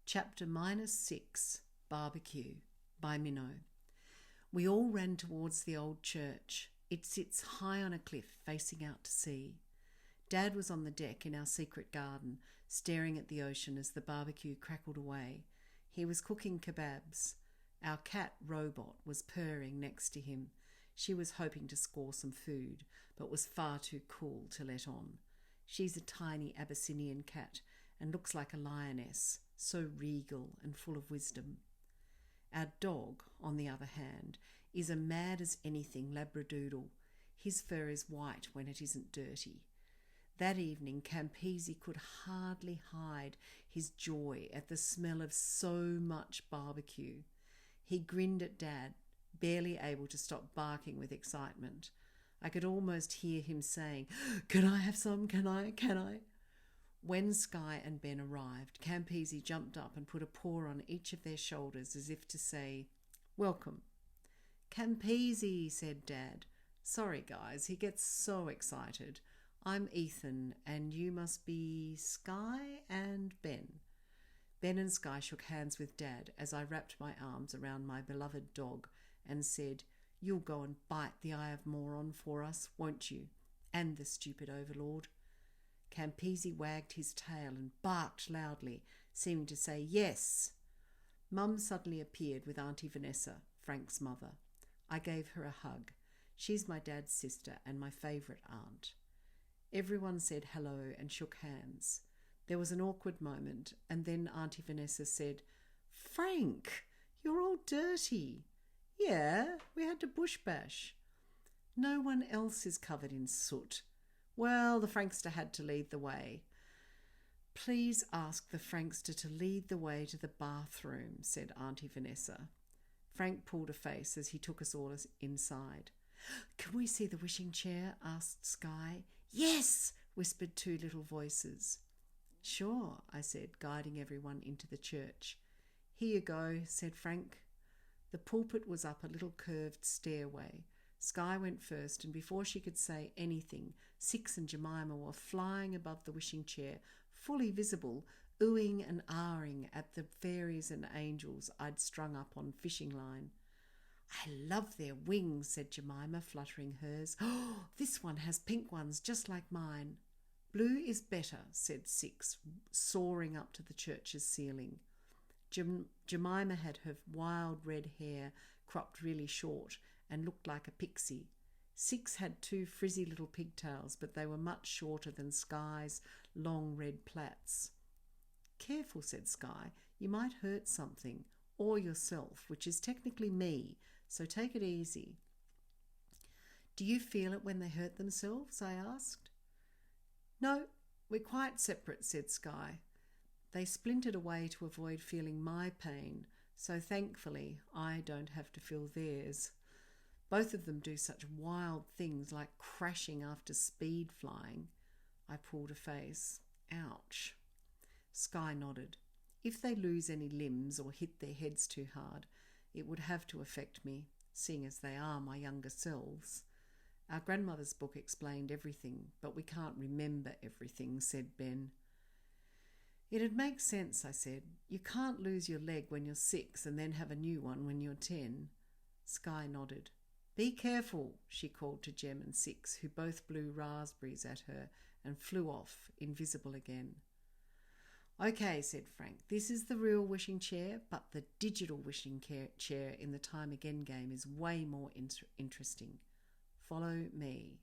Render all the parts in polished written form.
Chapter -6, Barbecue, by Minnow. We all ran towards the old church. It sits high on a cliff facing out to sea. Dad was on the deck in our secret garden, staring at the ocean as the barbecue crackled away. He was cooking kebabs. Our cat, Robot, was purring next to him. She was hoping to score some food, but was far too cool to let on. She's a tiny Abyssinian cat and looks like a lioness, so regal and full of wisdom. Our dog, on the other hand, is a mad-as-anything Labradoodle. His fur is white when it isn't dirty. That evening, Campese could hardly hide his joy at the smell of so much barbecue. He grinned at Dad, barely able to stop barking with excitement. I could almost hear him saying, "Can I have some? Can I? Can I?" When Sky and Ben arrived, Campese jumped up and put a paw on each of their shoulders as if to say, "Welcome." "Campese," said Dad. "Sorry, guys, he gets so excited. I'm Ethan, and you must be Sky and Ben." Ben and Sky shook hands with Dad as I wrapped my arms around my beloved dog and said, "You'll go and bite the Eye of Moron for us, won't you? And the stupid overlord." Campese wagged his tail and barked loudly, seeming to say yes. Mum suddenly appeared with Auntie Vanessa, Frank's mother. I gave her a hug. She's my dad's sister and my favourite aunt. Everyone said hello and shook hands. There was an awkward moment, and then Auntie Vanessa said, "Frank, you're all dirty." "Yeah, we had to bush bash." "No one else is covered in soot." "Well, the Frankster had to lead the way." "Please ask the Frankster to lead the way to the bathroom," said Auntie Vanessa. Frank pulled a face as he took us all inside. "Can we see the wishing chair?" asked Sky. "Yes," whispered two little voices. "Sure," I said, guiding everyone into the church. "Here you go," said Frank. The pulpit was up a little curved stairway. Sky went first, and before she could say anything, Six and Jemima were flying above the wishing chair, fully visible, oohing and ahhing at the fairies and angels I'd strung up on fishing line. "I love their wings," said Jemima, fluttering hers. "Oh, this one has pink ones just like mine." "Blue is better," said Six, soaring up to the church's ceiling. Jemima had her wild red hair cropped really short and looked like a pixie. Six had two frizzy little pigtails, but they were much shorter than Sky's long red plaits. "Careful," said Sky, "you might hurt something, or yourself, which is technically me, so take it easy." "Do you feel it when they hurt themselves?" I asked. "No, we're quite separate," said Sky. "They splintered away to avoid feeling my pain, so thankfully I don't have to feel theirs. Both of them do such wild things like crashing after speed flying." I pulled a face. "Ouch." Sky nodded. "If they lose any limbs or hit their heads too hard, it would have to affect me, seeing as they are my younger selves. Our grandmother's book explained everything, but we can't remember everything," said Ben. "It'd make sense," I said. "You can't lose your leg when you're 6 and then have a new one when you're 10. Sky nodded. "Be careful," she called to Jem and Six, who both blew raspberries at her and flew off, invisible again. "Okay," said Frank, "this is the real wishing chair, but the digital wishing chair in the Time Again game is way more interesting. Follow me."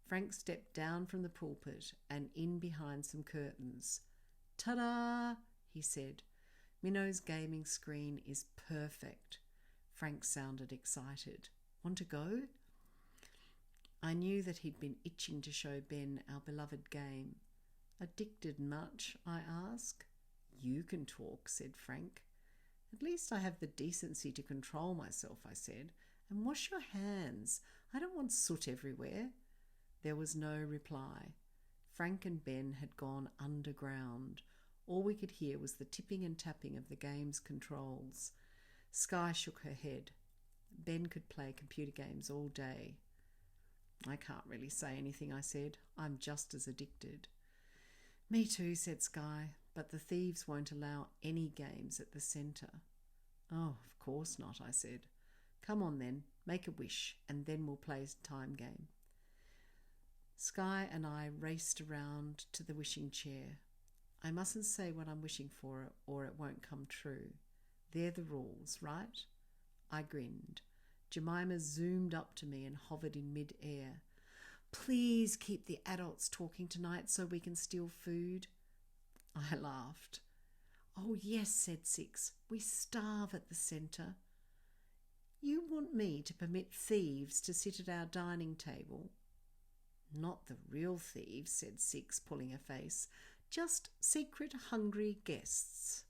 Frank stepped down from the pulpit and in behind some curtains. "Ta-da!" he said. "Minnow's gaming screen is perfect." Frank sounded excited. "Want to go?" I knew that he'd been itching to show Ben our beloved game. "Addicted much?" I asked. "You can talk," said Frank. "At least I have the decency to control myself," I said. "And wash your hands. I don't want soot everywhere." There was no reply. Frank and Ben had gone underground. All we could hear was the tipping and tapping of the game's controls. Sky shook her head. Ben could play computer games all day. "I can't really say anything," I said. "I'm just as addicted." "Me too," said Sky, but the thieves won't allow any games at the centre." "Oh, of course not," I said. "Come on then, make a wish, and then we'll play a time game." Sky and I raced around to the wishing chair. "I mustn't say what I'm wishing for or it won't come true. They're the rules, right?" I grinned. Jemima zoomed up to me and hovered in mid-air. "Please keep the adults talking tonight so we can steal food." I laughed. "Oh yes," said Six. "We starve at the centre." "You want me to permit thieves to sit at our dining table?" "Not the real thieves," said Six, pulling a face. "Just secret hungry guests."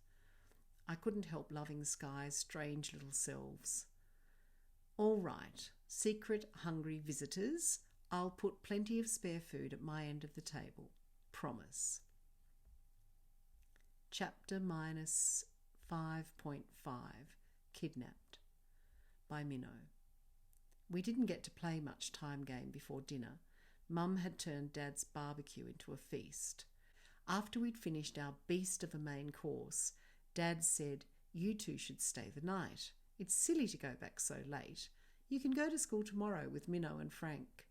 I couldn't help loving Sky's strange little selves. "All right, secret hungry visitors. I'll put plenty of spare food at my end of the table. Promise." Chapter -5.5 Kidnapped by Minnow. We didn't get to play much time game before dinner. Mum had turned Dad's barbecue into a feast. After we'd finished our beast of a main course, Dad said, "You two should stay the night. It's silly to go back so late. You can go to school tomorrow with Minnow and Frank."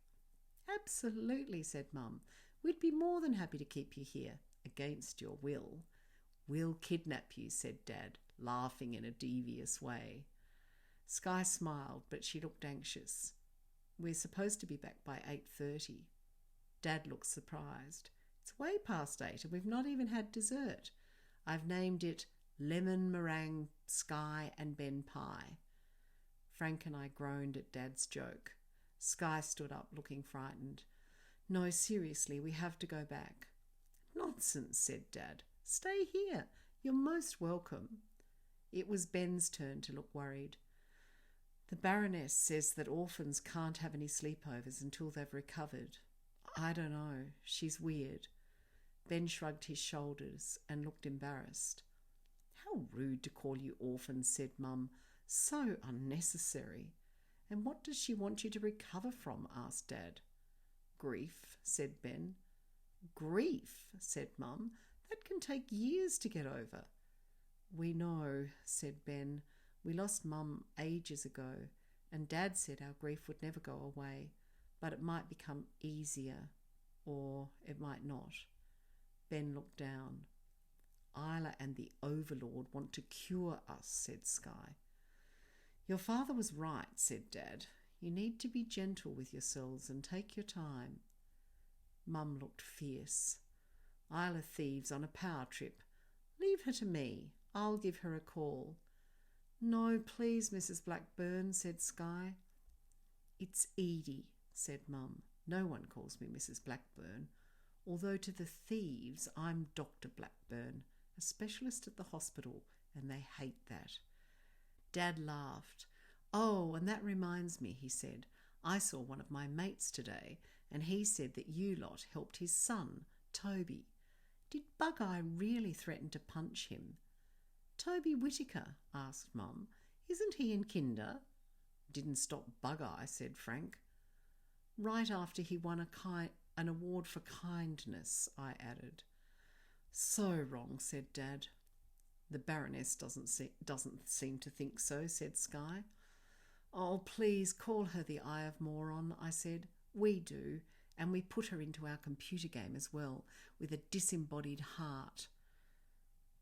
"Absolutely," said Mum. "We'd be more than happy to keep you here, against your will." "We'll kidnap you," said Dad, laughing in a devious way. Sky smiled, but she looked anxious. "We're supposed to be back by 8:30. Dad looked surprised. "It's way past 8 and we've not even had dessert. I've named it Lemon Meringue Sky and Ben Pie." Frank and I groaned at Dad's joke. Sky stood up, looking frightened. "No, seriously, we have to go back." "Nonsense," said Dad. "Stay here. You're most welcome." It was Ben's turn to look worried. "The Baroness says that orphans can't have any sleepovers until they've recovered. I don't know. She's weird." Ben shrugged his shoulders and looked embarrassed. "How rude to call you orphans," said Mum. "So unnecessary." "And what does she want you to recover from?" asked Dad. "Grief," said Ben. "Grief," said Mum. "That can take years to get over." "We know," said Ben. "We lost Mum ages ago, and Dad said our grief would never go away, but it might become easier, or it might not." Ben looked down. "Isla and the Overlord want to cure us," said Sky. "Your father was right," said Dad. "You need to be gentle with yourselves and take your time." Mum looked fierce. "Isla thieves on a power trip. Leave her to me. I'll give her a call." "No, please, Mrs. Blackburn," said Sky. "It's Edie," said Mum. "No one calls me Mrs. Blackburn, although to the thieves I'm Dr. Blackburn, a specialist at the hospital, and they hate that." Dad laughed. "Oh, and that reminds me," he said. "I saw one of my mates today, and he said that you lot helped his son, Toby. Did Bug-Eye really threaten to punch him?" "Toby Whittaker?" asked Mum. "Isn't he in kinder?" "Didn't stop Bug-Eye," said Frank. "Right after he won an award for kindness," I added. "So wrong," said Dad. "The Baroness doesn't seem to think so," said Sky. "Oh, please call her the Eye of Moron," I said. "We do, and we put her into our computer game as well, with a disembodied heart."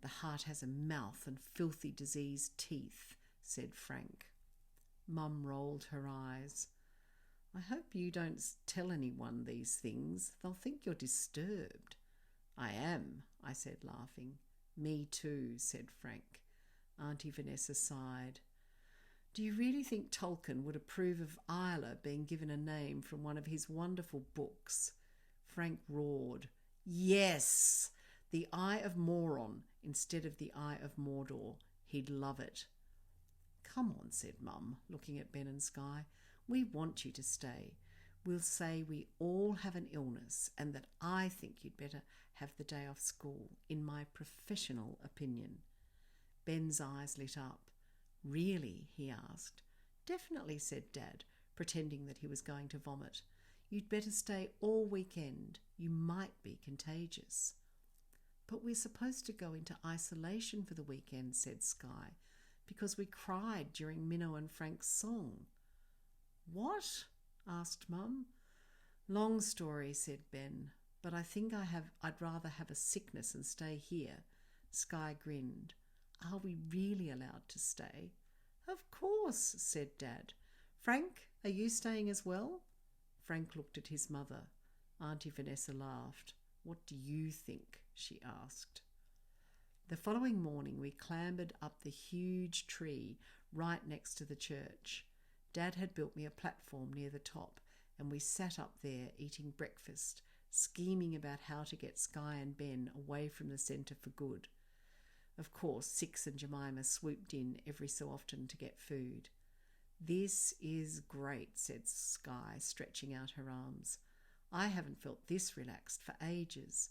"The heart has a mouth and filthy diseased teeth," said Frank. Mum rolled her eyes. "I hope you don't tell anyone these things. They'll think you're disturbed." "I am," I said, laughing. "Me too," said Frank. Auntie Vanessa sighed. "Do you really think Tolkien would approve of Isla being given a name from one of his wonderful books?" Frank roared. "Yes! The Eye of Moron instead of the Eye of Mordor. He'd love it." "Come on," said Mum, looking at Ben and Sky. "We want you to stay. We'll say we all have an illness and that I think you'd better have the day off school, in my professional opinion." Ben's eyes lit up. "Really?" he asked. "Definitely," said Dad, pretending that he was going to vomit. "You'd better stay all weekend. You might be contagious." But we're supposed to go into isolation for the weekend, said Sky, because we cried during Minnow and Frank's song. What? Asked Mum. Long story, said Ben, but I think I'd rather have a sickness and stay here. Sky grinned. Are we really allowed to stay? Of course, said Dad. Frank, are you staying as well? Frank looked at his mother. Auntie Vanessa laughed. What do you think? She asked. The following morning we clambered up the huge tree right next to the church. Dad had built me a platform near the top, and we sat up there eating breakfast, scheming about how to get Sky and Ben away from the centre for good. Of course, Six and Jemima swooped in every so often to get food. This is great, said Sky, stretching out her arms. I haven't felt this relaxed for ages.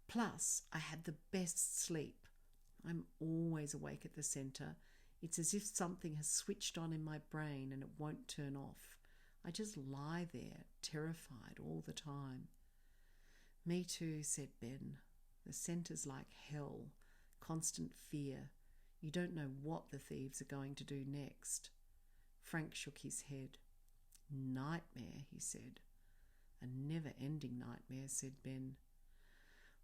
Plus, I had the best sleep. I'm always awake at the centre. It's as if something has switched on in my brain and it won't turn off. I just lie there, terrified all the time. Me too, said Ben. The centre's like hell. Constant fear. You don't know what the thieves are going to do next. Frank shook his head. Nightmare, he said. A never-ending nightmare, said Ben.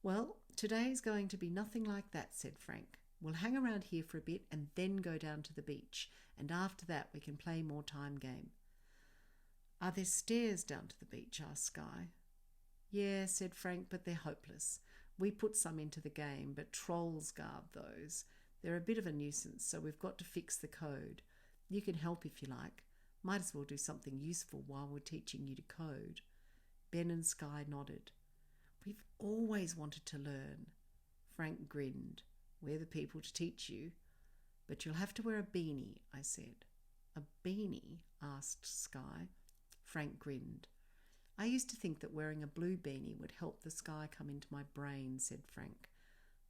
Well, today's going to be nothing like that, said Frank. We'll hang around here for a bit and then go down to the beach, and after that we can play more time game. Are there stairs down to the beach? Asked Sky. Yeah, said Frank, but they're hopeless. We put some into the game, but trolls guard those. They're a bit of a nuisance, so we've got to fix the code. You can help if you like. Might as well do something useful while we're teaching you to code. Ben and Sky nodded. We've always wanted to learn. Frank grinned. We're the people to teach you. But you'll have to wear a beanie, I said. A beanie? Asked Sky. Frank grinned. I used to think that wearing a blue beanie would help the sky come into my brain, said Frank.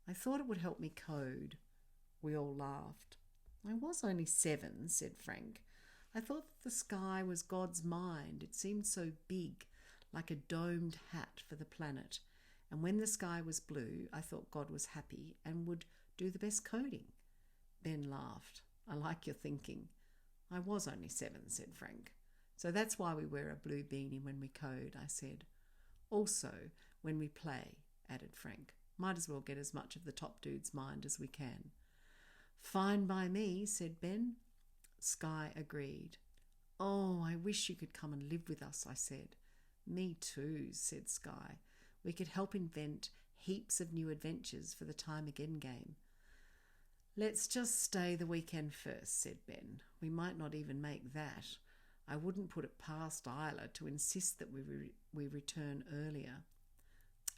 I thought it would help me code. We all laughed. I was only 7, said Frank. I thought that the sky was God's mind. It seemed so big, like a domed hat for the planet. And when the sky was blue, I thought God was happy and would do the best coding. Ben laughed. I like your thinking. I was only 7, said Frank. So that's why we wear a blue beanie when we code, I said. Also, when we play, added Frank. Might as well get as much of the top dude's mind as we can. Fine by me, said Ben. Sky agreed. Oh, I wish you could come and live with us, I said. Me too, said Sky. We could help invent heaps of new adventures for the Time Again game. Let's just stay the weekend first, said Ben. We might not even make that. I wouldn't put it past Isla to insist that we return earlier.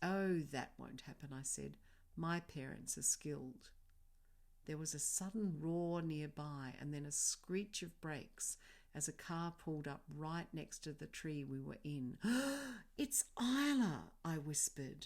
Oh, that won't happen, I said. My parents are skilled. There was a sudden roar nearby and then a screech of brakes as a car pulled up right next to the tree we were in. It's Isla, I whispered.